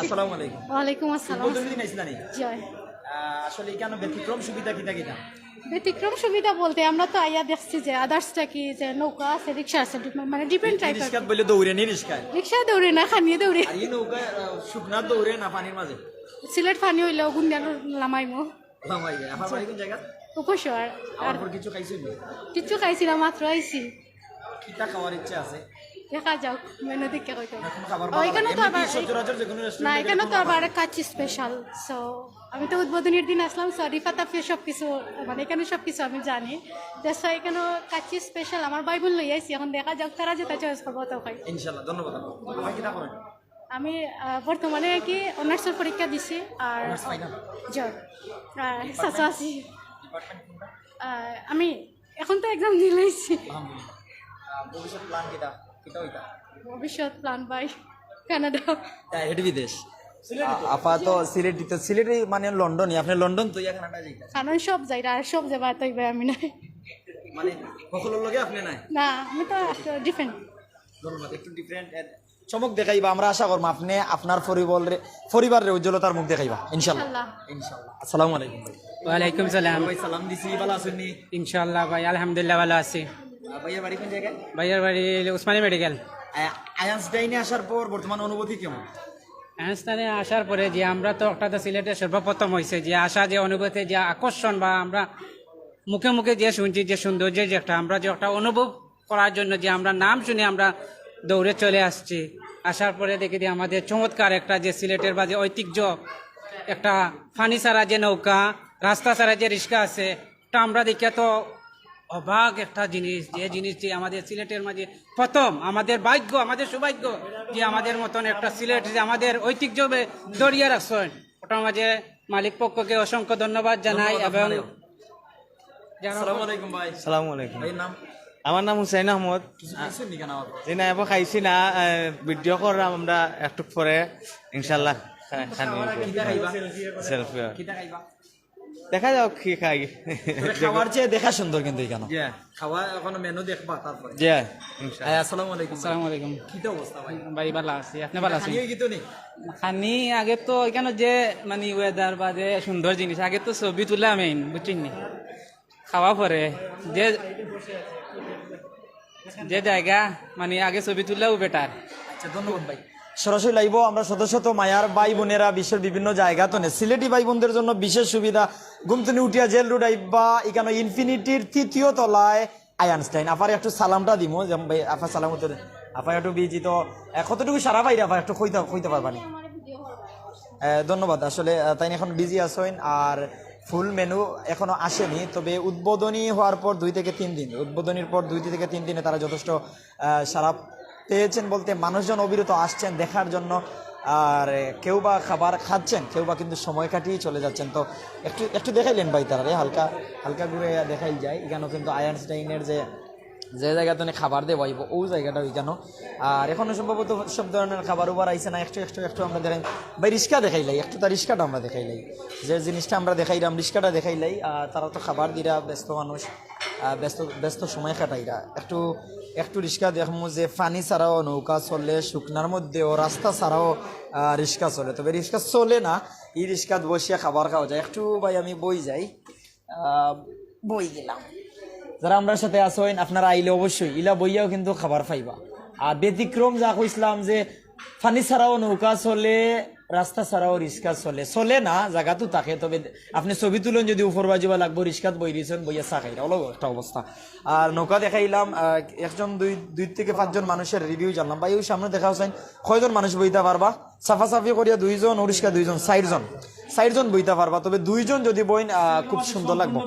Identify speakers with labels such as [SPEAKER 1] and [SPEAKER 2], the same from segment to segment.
[SPEAKER 1] আসসালামু আলাইকুম।
[SPEAKER 2] ওয়ালাইকুম আসসালাম।
[SPEAKER 1] উদ্বোধনী দিন আইছিলানি
[SPEAKER 2] জয়।
[SPEAKER 1] আসলে কেন ব্যতিক্রম সুবিধা কিটা কিটা
[SPEAKER 2] ব্যতিক্রম সুবিধা বলতে আমরা তো আইয়া দেখছি যে আদার্সটা কি যে নৌকা আছে রিক্সা আছে মানে ডিফারেন্ট টাইপের।
[SPEAKER 1] রিস্কাত বলে দৌড়ে নি রিস্কায়
[SPEAKER 2] রিক্সা দৌড়ে না খানিয়ে দৌড়ে
[SPEAKER 1] আর এই নৌকা শুকনা দৌড়ে না পানির মাঝে
[SPEAKER 2] সিলেট ফানি হইলো গুন্ডাল লামাইমো
[SPEAKER 1] লামাই যায় আমার বাড়ি কোন জায়গা
[SPEAKER 2] উপসর
[SPEAKER 1] আর
[SPEAKER 2] আর
[SPEAKER 1] পর কিছু খাইছেন
[SPEAKER 2] কিচ্ছু খাইছিলাম মাত্র আইছি
[SPEAKER 1] কিটা খাওয়ার ইচ্ছা আছে
[SPEAKER 2] দেখা যাক মেনু দেখে কইতে
[SPEAKER 1] এখন খাবার
[SPEAKER 2] ওইখানে তো আবার
[SPEAKER 1] সচরাচর যে কোনো
[SPEAKER 2] না
[SPEAKER 1] রেস্টুরেন্টে
[SPEAKER 2] এখানে তো আবার কাচ্চি স্পেশাল সো আমি তো উদ্বোধনের দিন আসলাম সো রিফাত আফিয়া সব কিছু মানে এখানে সব কিছু আমি জানি যে সো এখানে কাচ্চি স্পেশাল আমার বাইবেল লই আইছি এখন দেখা যাক তারা যেটা চয়েস করবো তো খাই
[SPEAKER 1] ইনশাআল্লাহ ধন্যবাদ আপনাকে কিটা করেন
[SPEAKER 2] আমি বর্তমানে কি অনার্সের পরীক্ষা দিছি আর
[SPEAKER 1] অনার্স ফাইনাল
[SPEAKER 2] জ্বর সাতশো আশি
[SPEAKER 1] ডিপার্টমেন্ট কোনটা
[SPEAKER 2] আমি এখন তো এক্সাম দিলেইছি
[SPEAKER 1] আলহামদুলিল্লাহ ভবিষ্যৎ প্ল্যান কিটা কিটা হইতা
[SPEAKER 2] ভবিষ্যৎ প্ল্যান বাই কানাডা
[SPEAKER 1] ডাইরেক্ট বিদেশ আপাতত সিলেটি মানে লন্ডনই আপনি লন্ডন তো ইয়া কানাডা যাইতা
[SPEAKER 2] কারণ সব যাই আর সব যাবার তো আমি নাই
[SPEAKER 1] মানে সকলের লগে আপনি নাই
[SPEAKER 2] না আমি তো ডিফারেন্ট
[SPEAKER 1] ধন্যবাদ একটু ডিফারেন্ট চমক দেখাইবা আমরা আশা করব আপনি আপনার পরিবারের উজ্জ্বলতার মুখ দেখাইবা ইনশাআল্লাহ ইনশাআল্লাহ আসসালামু আলাইকুম ভাই
[SPEAKER 3] ওয়ালাইকুম সালাম।
[SPEAKER 1] ভাই সালাম দিছি ভালো আছেন নি
[SPEAKER 3] ইনশাআল্লাহ ভাই আলহামদুলিল্লাহ ভালো আছি।
[SPEAKER 1] ভাইয়া বাড়ি কোন জায়গায়
[SPEAKER 3] ভাইয়ের বাড়ি উসমানী মেডিকেল।
[SPEAKER 1] আয়ান্সটাইনে আসার পর বর্তমান অনুভূতি কেমন
[SPEAKER 3] আইনস্টাইনে আসার পরে যে আমরা তো একটা তো সিলেটে সর্বপ্রথম হয়েছে যে আসা যে অনুভূতি যে আকর্ষণ বা আমরা মুখে মুখে যে শুনছি যে সৌন্দর্য যে একটা আমরা যে একটা অনুভব করার জন্য যে আমরা নাম শুনে আমরা দৌড়ে চলে আসছি। আসার পরে দেখি যে আমাদের চমৎকার একটা যে সিলেটের বা যে ঐতিহ্য একটা ফানি ছাড়া যে নৌকা রাস্তা ছাড়া যে রিক্সা আছে ওটা আমরা দেখে তো অবাক একটা জিনিস যে জিনিসটি আমাদের সিলেটের মাঝে প্রথম আমাদের ভাগ্য আমাদের সৌভাগ্য যে আমাদের মতন একটা সিলেট যে আমাদের ঐতিহ্য দরিয়া রাখছেন ওটার মাঝে মালিক পক্ষকে অসংখ্য ধন্যবাদ জানাই এবং
[SPEAKER 1] আসসালামু আলাইকুম ভাই
[SPEAKER 4] সালামু আলাইকুম।
[SPEAKER 1] ভাই নাম
[SPEAKER 4] আমার নাম হুসাইন আহমদ।
[SPEAKER 1] কিছু খাইছেন নি কেন আমার
[SPEAKER 4] জি না এবার খাইছি না, ভিডিও করলাম আমরা একটু পরে ইনশাল্লাহ
[SPEAKER 1] কিটা খাইবা
[SPEAKER 4] সেলফি
[SPEAKER 1] কিটা খাইবা
[SPEAKER 4] দেখা যাও কি খাই।
[SPEAKER 1] তবে খাওয়ার চেয়ে দেখা সুন্দর কিন্তু এখানে
[SPEAKER 4] জি
[SPEAKER 1] খাওয়া এখনো মেনু দেখবা তারপরে
[SPEAKER 4] জি ইনশাল্লাহ।
[SPEAKER 1] আসসালামু আলাইকুম
[SPEAKER 3] আসসালামু আলাইকুম।
[SPEAKER 1] কিটা অবস্থা ভাই
[SPEAKER 3] ভাই ভালো আছি, আপনি ভালো আছেন?
[SPEAKER 1] খানিও গিতো নি
[SPEAKER 3] খানি আগে তো এখানে যে মানে ওয়েদার বা যে সুন্দর জিনিস আগে তো ছবি তুলা মেইন বুঝছেন নি খাওয়া পরে যে যে জায়গা মানে আগে ছবি তুললেও বেটার।
[SPEAKER 1] আচ্ছা ধন্যবাদ ভাই সরাসরি লাইভ আমরা শত শত মায়ার ভাই বোনেরা বিশ্বের বিভিন্ন জায়গা তো সিলেটি ভাই বোনদের জন্য বিশেষ সুবিধা ঘুমতুনি উঠিয়া জেল রোড আইবা এখানে ইনফিনিটির ৩য় তলায় আয়ানস্টাইন আপার একটু সালামটা দিমো যেমন ভাই আফা সালাম হতে আপা একটু বিজি তো কতটুকু সারা পাইরা আপা একটু কইতে পারবানি ধন্যবাদ আসলে তাই এখন বিজি আছেন আর ফুল মেনু এখনো আসেনি তবে উদ্বোধনী হওয়ার পর 2 থেকে 3 দিন উদ্বোধনীর পর 2 থেকে 3 দিনে তারা যথেষ্ট সারা পেয়েছেন বলতে মানুষজন অবিরত আসছেন দেখার জন্য আর কেউ বা খাবার খাচ্ছেন কেউ বা কিন্তু সময় কাটিয়ে চলে যাচ্ছেন তো একটু একটু দেখাইলেন ভাই তারা হালকা হালকা ঘুরে দেখাই যায় এখানেও কিন্তু আয়ারস্টাইনের যে জায়গাতে খাবার দেওয়া হইব ওই জায়গাটা ওইখানে আর এখনো সম্ভবত সব ধরনের খাবার ওবার আইসে না একটু আমরা দেখাই ভাই রিক্সা দেখাইলাই একটু তার রিক্সাটা আমরা দেখাইলাই যে জিনিসটা আমরা দেখাইলাম রিক্সাটা দেখাইলাই আর তারা তো খাবার দিরা ব্যস্ত মানুষ ব্যস্ত সময় কাটাইরা একটু রিক্সা দেখবো যে পানি ছাড়াও নৌকা চলে শুকনার মধ্যেও রাস্তা ছাড়াও রিক্সা চলে তবে রিক্সা চলে না এই রিক্সাত বসিয়া খাবার খাওয়া যায় একটু ভাই আমি বই যাই বই গেলাম যারা আমরা সাথে আসেন আপনারা আইলে অবশ্যই ইলা বইয়াও কিন্তু খাবার পাইবা আর ব্যতিক্রম যা কইছিলাম যে পানি ছাড়াও নৌকা চলে রাস্তা ছাড়াও রিক্সা চলে না জায়গা তো থাকে তবে আপনি ছবি তুলেন যদি উপর বাজিবা লাগবো রিক্সাত বই দিয়েছেন বইয়া চা খাইরা অলগ একটা অবস্থা আর নৌকা দেখাইলাম একজন দুই থেকে 5 জন মানুষের রিভিউ জানলাম ভাই ওই সামনে দেখা হচ্ছেন কয়জন মানুষ বইতে পারবা সাফাসাফি করিয়া 2 জন রিক্সা 2 জন 4 জন বইতে পারবা তবে 2 জন যদি বইন খুব সুন্দর লাগবে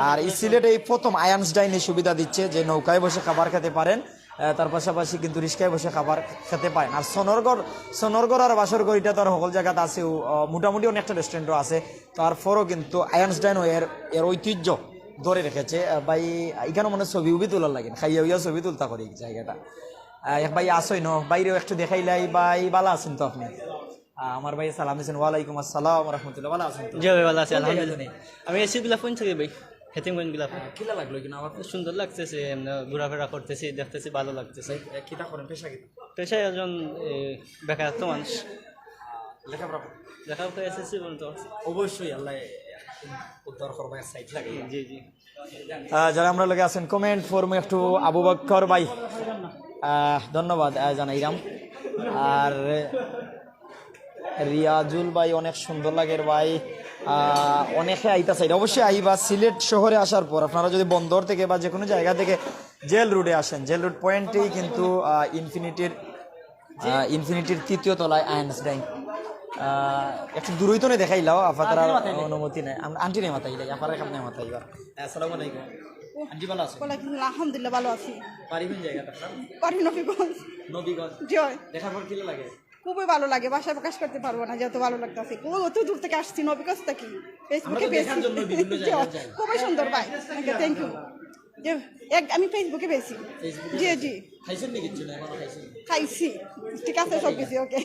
[SPEAKER 1] আর এই সিলেটে এই প্রথম আয়ানস্টাইন এই সুবিধা দিচ্ছে যে নৌকায় বসে খাবার খেতে পারেন তার পাশাপাশি কিন্তু রিক্সায় বসে খাবার খেতে পারেন আর সোনরগড় আর বাসরগড় এটা তো আর সকল জায়গাতে আছে মোটামুটি অনেকটা রেস্টুরেন্টও আছে তারপরও কিন্তু আয়ানস্টাইন এর ঐতিহ্য ধরে রেখেছে ভাই এখানে মনে ছবি তোলার লাগে খাইয়া ছবি তুলতা করি এই জায়গাটা ভাই আসই ন বাইরেও একটু দেখাইলাই ভাই ভালো আছেন তো আপনি আমার ভাই সালাম দিয়েছেন ওয়ালাইকুম আসসালাম রহমতুল্লাহ ভালো আছেন
[SPEAKER 5] জি ভাই ভালো আছি আলহামদুলিল্লাহ। আমি এসি গুলা ফোন থেকে ভাই হেতিমগঞ্জ গুলা
[SPEAKER 1] কিলা লাগলো কিনা আমার
[SPEAKER 5] সুন্দর লাগতেছে, ঘোরাফেরা করতেছি দেখতেছি ভালো লাগতেছে।
[SPEAKER 1] কিতা করেন পেশা কিতা
[SPEAKER 5] পেশায় একজন বেকারত্ব মানুষ।
[SPEAKER 1] লেখাপড়া
[SPEAKER 5] লেখাপড়া এসএসসি বলতো
[SPEAKER 1] অবশ্যই আল্লাহ উত্তর করবার সাইড লাগে
[SPEAKER 5] জি জি
[SPEAKER 1] যারা আমরা লোকে আছেন কমেন্ট ফর্মে একটু আবু বকর ভাই ধন্যবাদ জানাইরাম। আর রিয়াজুল ভাই অনেক সুন্দর লাগের ভাই, অনেকে আইতা চাই অবশ্যই আইবা। সিলেট শহরে আসার পর আপনারা যদি বন্দর থেকে বা যে কোনো জায়গা থেকে জেল রোডে আসেন, জেল রোড পয়েন্টেই কিন্তু ইনফিনিটির তৃতীয় তলায় আইনস্টাইন। একটু দূরই তো নেই দেখাইলাও আপাতার অনুমতি নেই, আন্টি নেই মাথাই আপার কাপ নেই মাথাই। আসসালামু আলাইকুম আন্টি, ভালো আছেন?
[SPEAKER 6] আলহামদুলিল্লাহ ভালো আছি।
[SPEAKER 1] পারিবেন জায়গাটা
[SPEAKER 6] পারি নবীগঞ্জ।
[SPEAKER 1] নবীগঞ্জ
[SPEAKER 6] জয়,
[SPEAKER 1] দেখার পর কি লাগে?
[SPEAKER 6] খুবই ভালো লাগে, ভাষায় প্রকাশ করতে পারবো না যত ভালো লাগতেছে। অত দূর থেকে আসছি নবীগঞ্জ থেকে, ফেসবুকে পেয়েছি। খুবই সুন্দর ভাই, থ্যাংক ইউ। আমি ফেসবুকে পেয়েছি। জি জি
[SPEAKER 1] খাইছেন নাকি? এখনো খাইছেন?
[SPEAKER 6] খাইছি, ঠিক আছে সব কিছু ওকে।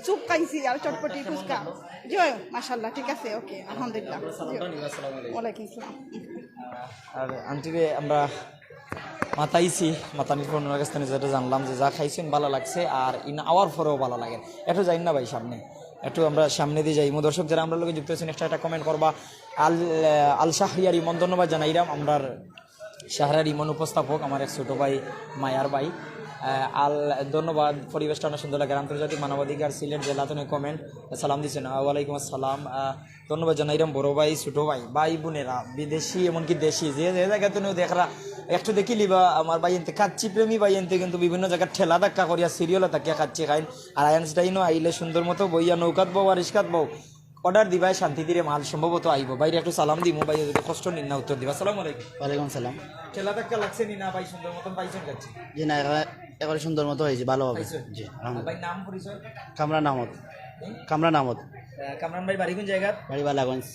[SPEAKER 6] চুপ খাইছি আর চটপটি ফুচকা। জয় মাশাল্লাহ, ঠিক আছে ওকে আলহামদুলিল্লাহ। ওয়ালাইকুম আসসালাম।
[SPEAKER 1] আর আন্টিরে আমরা মাতাইছি, মাতানির ফোন কাছ থেকে যেটা জানলাম যে যা খাইছেন ভালো লাগছে, আর ইন আওয়ার পরেও ভালো লাগে। একটু যাই না ভাই সামনে, একটু আমরা সামনে দিয়ে যাই। দর্শক যারা আমরা লোকে যুক্ত হয়েছেন একটা কমেন্ট করবা। আল শাহরিয়ার ইমন ধন্যবাদ জানাইরাম। আমরা শাহরিয়ার ইমন উপস্থাপক, আমার এক ছোটো ভাই মায়ার ভাই। ধন্যবাদ, পরিবেশটা অনেক সুন্দর লাগে। আন্তর্জাতিক মানবাধিকার সিলেট জেলা থেকে কমেন্ট সালাম দিচ্ছেন, ওয়ালাইকুম আসসালাম। ধন্যবাদ জানাইরাম বড় ভাই, ছোটো ভাই, ভাই বোনেরা, বিদেশি এমনকি দেশি যে যে জায়গায় তুমি দেখরা একটু দেখি লিবা। আমার ভাই এনতে কাচ্চি প্রেমী ভাই এনতে কিন্তু বিভিন্ন জায়গায় ঠেলা ধাক্কা করিয়া সিরিয়ালে তাকিয়া কাচ্চি খাইন। আর আইনস্টাইনও আইলে সুন্দর মতো বইয়া নৌকাত বউ আর রিস্কাত বউ অর্ডার দিবাই, শান্তি দিয়ে মাল সম্ভবত আইব। বাইরে একটু সালাম দিমু ভাই, যদি কষ্ট নিন না উত্তর দিবা। আসসালামু আলাইকুম।
[SPEAKER 7] ওয়ালাইকুম সালাম।
[SPEAKER 1] ঠেলা ধাক্কা লাগছে নি না ভাই? সুন্দর মতন পাইছেন কাচ্চি?
[SPEAKER 7] জি না, একেবারে সুন্দর মতো হয়েছে, ভালো হবে। জি
[SPEAKER 1] ভাই নাম পরিচয়?
[SPEAKER 7] কামরান আহমদ। কামরান আহমদ।
[SPEAKER 1] কামরান ভাই বাড়ি কোন জায়গার?
[SPEAKER 7] বাড়ি বালাগঞ্জ।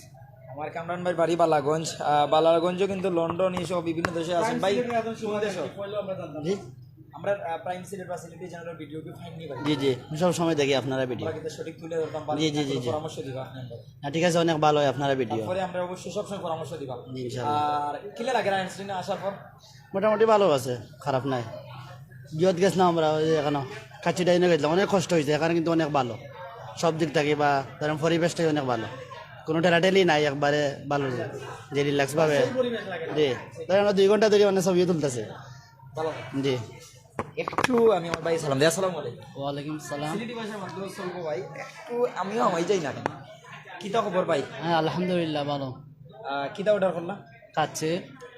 [SPEAKER 1] আমার কামরান ভাই বাড়ি বালাগঞ্জ। বালাগঞ্জও কিন্তু লন্ডন এইসব বিভিন্ন দেশে আছেন ভাই।
[SPEAKER 7] জি
[SPEAKER 1] আমরা প্রাইম সিলেট বা সিলেটি চ্যানেলের ভিডিও কি ফাইন নি ভাই?
[SPEAKER 7] জি জি সব সময় দেখি আপনারা ভিডিও।
[SPEAKER 1] আমরা কিন্তু সঠিক তুলে ধরতাম,
[SPEAKER 7] জি জি জি জি
[SPEAKER 1] পরামর্শ দিবা আপনাদের।
[SPEAKER 7] হ্যাঁ ঠিক আছে, অনেক ভালো হয় আপনারা ভিডিও।
[SPEAKER 1] পরে আমরা অবশ্যই সবসময় পরামর্শ দিবা।
[SPEAKER 7] জি ইনশাআল্লাহ।
[SPEAKER 1] আর কিলে লাগে আইনস্টাইনে আসার পর?
[SPEAKER 7] মোটামুটি ভালো আছে, খারাপ নাই। জিয়ত গেছিলাম আমরা, ওই যে এখানে কাচ্চি ডাইনে গেছিলাম, অনেক কষ্ট হয়েছে। এখানে কিন্তু অনেক ভালো সব দিক থেকে, বা ধরেন পরিবেশটাই অনেক ভালো, কোনো ঠেলাঠেলি নাই, একবারে ভালো যে রিল্যাক্স ভাবে। জি ধরেন 2 ঘন্টা ধরে অনেক ছবিও তুলতেছে।
[SPEAKER 1] ভালো
[SPEAKER 7] জি
[SPEAKER 1] একটু আমি আমার ভাই সালাম দিই। আসসালামু আলাইকুম।
[SPEAKER 7] ওয়ালাইকুম সালাম।
[SPEAKER 1] সিলেটি ভাষার মাধ্যমে চলবো ভাই, একটু আমিও আমাই যাই না কেন। কিতা খবর ভাই?
[SPEAKER 7] হ্যাঁ আলহামদুলিল্লাহ ভালো।
[SPEAKER 1] কিতা অর্ডার করলাম?
[SPEAKER 7] কাচ্ছে।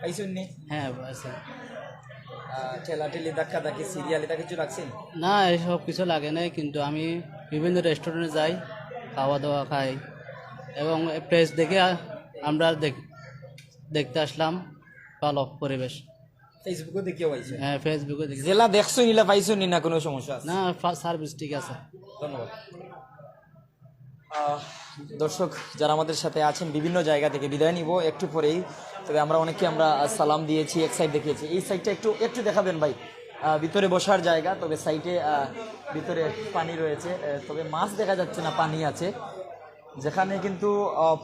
[SPEAKER 1] পাইছেন নি?
[SPEAKER 7] হ্যাঁ আছে।
[SPEAKER 1] ঠেলা ঠেলি ধাক্কা ধাক্কি সিরিয়াল এটা কিছু রাখছেন?
[SPEAKER 7] না এসব কিছু লাগে নাই, কিন্তু আমি বিভিন্ন রেস্টুরেন্টে যাই, খাওয়া দাওয়া খাই, এবং প্লেস দেখে আমরা দেখতে আসলাম, ভালো পরিবেশ।
[SPEAKER 1] ফেসবুকে দেখিও পাইছে?
[SPEAKER 7] হ্যাঁ ফেসবুকে দেখি।
[SPEAKER 1] জেলা দেখছো নিলা পাইছো নি না কোনো সমস্যা আছে?
[SPEAKER 7] না সার্ভিস ঠিক আছে।
[SPEAKER 1] ধন্যবাদ। দর্শক যারা আমাদের সাথে আছেন বিভিন্ন জায়গা থেকে বিদায় নিব একটু পরেই। তবে আমরা অনেককে আমরা সালাম দিয়েছি, এক সাইড দেখিয়েছি। এই সাইডটা একটু একটু দেখাবেন ভাই। ভিতরে বসার জায়গা, তবে সাইডে ভিতরে পানি রয়েছে, তবে মাছ দেখা যাচ্ছে না, পানি আছে। যেখানে কিন্তু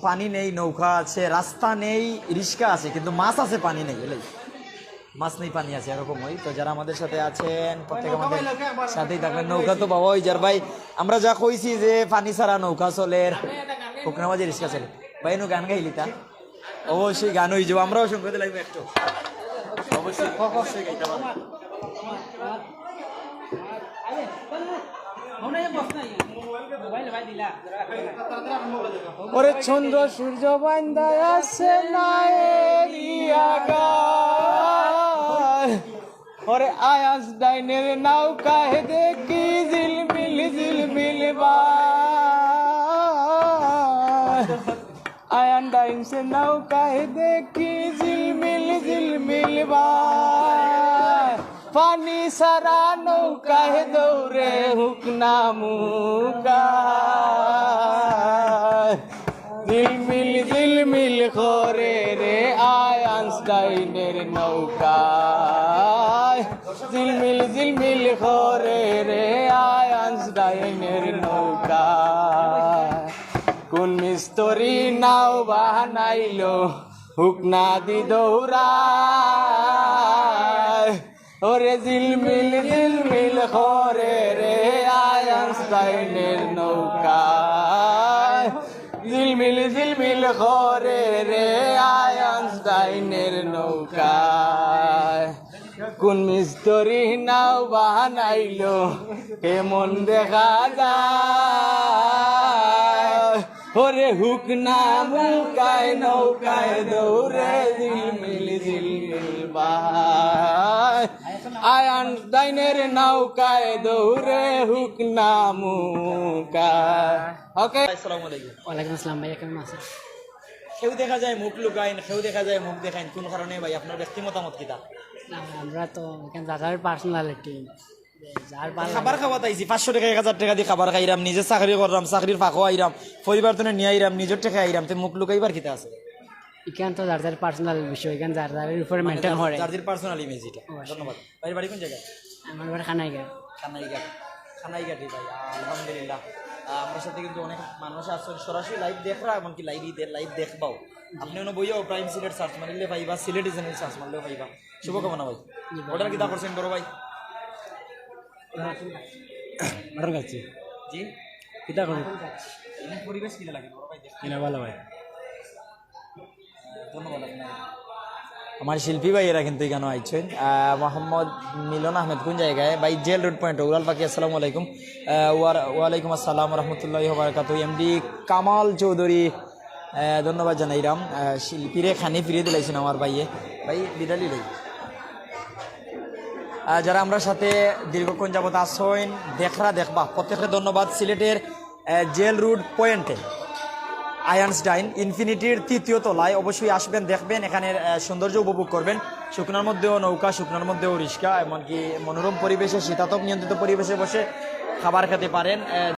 [SPEAKER 1] পানি নেই, নৌকা আছে, রাস্তা নেই, রিস্কা আছে, কিন্তু মাছ আছে, পানি নেই। এলাই মাছ নেই, পানি আছে, এরকম হয়। তো যারা আমাদের সাথে আছেন প্রত্যেক আমাদের সাথেই থাকবেন। নৌকা তো বাবা ওই যার ভাই, আমরা যা কইছি যে পানি ছাড়া নৌকা চলে, শুকনা মাঝে রিস্কা চলে। ভাই নো গান গাইলি তা অবশ্যই গান হয়ে যাবো, আমরাও সঙ্গে লাগবে একটু, অবশ্যই অবশ্যই গাইতে পারবো। ওরে চন্দ্র সূর্য বান্দায় আছে না এরিয়া গায়, ওরে আয়াস ডাইনের নৌকায় দেখি ঝিলমিল ঝিলমিল বায়, আয়ান ডাইনসে নৌকায় দেখি ঝিলমিল ঝিলমিল বায়, পানি সারা নৌকায় দৌড়ে হুক না মুকায়, ঝিলমিল ঝিলমিল করে রে আইনস্টাইনের নৌকায়, ঝিলমিল ঝিলমিল করে রে আইনস্টাইনের নৌকায়, কোন মিস্তরি নাও বানাইলো হুক না দি দৌড়ায়, ওরে ঝিলমিল ঝিলমিল করে রে আয়ান
[SPEAKER 4] আইনস্টাইনের নৌকায় ঝিলমিল ঝিলমিল করে রে আইনস্টাইনের নৌকায় কোন মিস্ত্রি নাও বানাইলো কেমন দেখা যায় ওরে হুক না মুকায় নৌকায় দৌড়ে ঝিলমিল ঝিলমিল বাই আইনস্টাইনের নৌকায় দৌড়ে হুক না মুকায় ওকে আসসালামু আলাইকুম
[SPEAKER 3] ওয়ালাইকুম আসসালাম ভাইয়া, কেমন আছেন?
[SPEAKER 1] কেউ দেখা যায় মুখ লুকাইন, কেউ দেখা যায় মুখ দেখাইন, কোন কারণে ভাই আপনার ব্যক্তি মতামত কিতা?
[SPEAKER 3] না, আমরা তো এখানে যাদের পার্সোনালিটি যার ভালো
[SPEAKER 1] খাবার খাওয়া তাইছি 500 টাকা 1000 টাকা দিয়ে খাবার খাইরাম, নিজে চাকরি করলাম, চাকরির ফাঁকও আইরাম, পরিবার তো নিয়ে আইরাম, নিজের টাকা আইরাম, তো মুখ লুকাইবার কিতা আছে?
[SPEAKER 3] এখানে তো যার যার পার্সোনাল বিষয়, এখানে যার যার উপরে মেনটেন করে।
[SPEAKER 1] যাদের পার্সোনাল ইমেজ এটা। ধন্যবাদ। ভাই বাড়ি কোন জায়গায়?
[SPEAKER 3] আমার বাড়ি খানাইঘাট।
[SPEAKER 1] খানাইঘাট। খানাইঘাটি ভাই, আলহামদুলিল্লাহ। আমার সাথে কিন্তু অনেক মানুষ আছে সরাসরি লাইভ দেখরা, এমনকি লাইভ দেখবাও। আপনি অন্য বইও প্রাইম সিলেট সার্চ মারিলে পাইবা, সিলেটি চ্যানেল সার্চ মারলেও পাইবা। শুভকামনা ভাই। অর্ডার কিতা করছেন বড় ভাই?
[SPEAKER 3] অর্ডার করছি
[SPEAKER 1] জি
[SPEAKER 3] কিতা করুন
[SPEAKER 1] এমন পরিবেশ কিনা লাগে বড় ভাই?
[SPEAKER 3] কিনা ভালো ভাই,
[SPEAKER 1] ধন্যবাদ আপনাকে। আমার শিল্পী ভাইয়েরা কিন্তু এখানে আইছেন। মোহাম্মদ মিলন আহমেদ কোন জায়গায়? ভাই জেল রোড পয়েন্ট উড়াল পাখি। আসসালামু আলাইকুম। ওয়ালাইকুম আসসালাম রহমতুল্লাহি বারাকাতু। এমডি কামাল চৌধুরী, ধন্যবাদ জানাইরাম। শিল্পীরে খানি ফিরিয়ে দিলাইছেন আমার ভাইয়ে। ভাই বিদালি ভাই, যারা আমরা সাথে দীর্ঘক্ষণ যাবত আসেন দেখবা প্রত্যেককে ধন্যবাদ। সিলেটের জেল রোড পয়েন্টে আইনস্টাইন ইনফিনিটির 3য় তলায় অবশ্যই আসবেন, দেখবেন, এখানের সৌন্দর্য উপভোগ করবেন। শুকনার মধ্যেও নৌকা, শুকনার মধ্যেও রিক্সা, এমনকি মনোরম পরিবেশে শীতাতপ নিয়ন্ত্রিত পরিবেশে বসে খাবার খেতে পারেন।